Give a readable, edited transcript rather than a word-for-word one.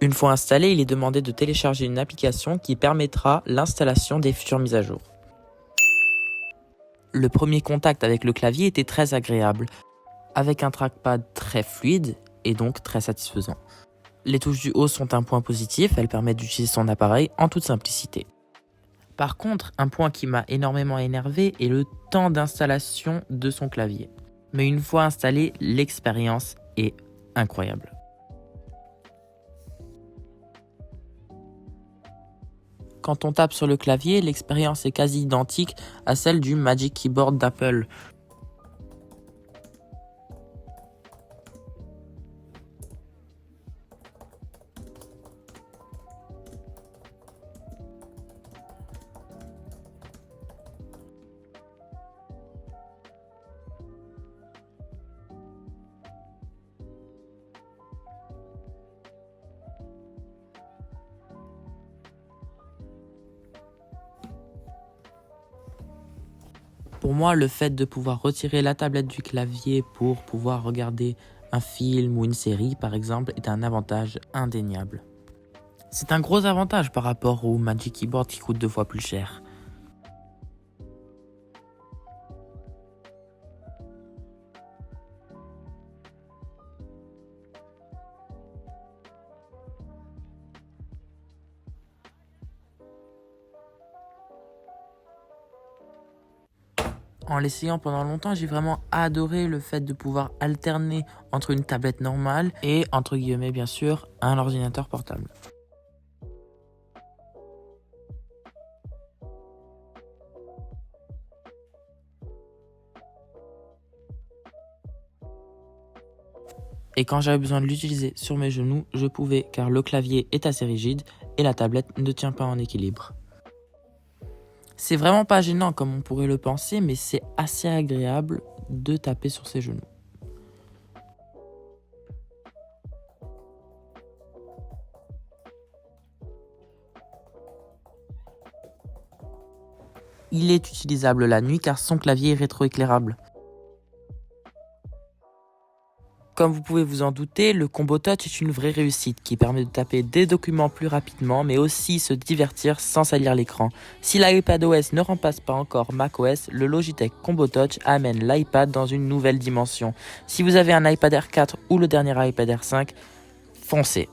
Une fois installé, il est demandé de télécharger une application qui permettra l'installation des futures mises à jour. Le premier contact avec le clavier était très agréable, avec un trackpad très fluide et donc très satisfaisant. Les touches du haut sont un point positif, elles permettent d'utiliser son appareil en toute simplicité. Par contre, un point qui m'a énormément énervé est le temps d'installation de son clavier. Mais une fois installé, l'expérience est incroyable. Quand on tape sur le clavier, l'expérience est quasi identique à celle du Magic Keyboard d'Apple. Pour moi, le fait de pouvoir retirer la tablette du clavier pour pouvoir regarder un film ou une série, par exemple, est un avantage indéniable. C'est un gros avantage par rapport au Magic Keyboard qui coûte 2 fois plus cher. En l'essayant pendant longtemps, j'ai vraiment adoré le fait de pouvoir alterner entre une tablette normale et, entre guillemets bien sûr, un ordinateur portable. Et quand j'avais besoin de l'utiliser sur mes genoux, je pouvais car le clavier est assez rigide et la tablette ne tient pas en équilibre. C'est vraiment pas gênant comme on pourrait le penser, mais c'est assez agréable de taper sur ses genoux. Il est utilisable la nuit car son clavier est rétroéclairable. Comme vous pouvez vous en douter, le Combo Touch est une vraie réussite qui permet de taper des documents plus rapidement mais aussi se divertir sans salir l'écran. Si l'iPadOS ne remplace pas encore macOS, le Logitech Combo Touch amène l'iPad dans une nouvelle dimension. Si vous avez un iPad Air 4 ou le dernier iPad Air 5, foncez.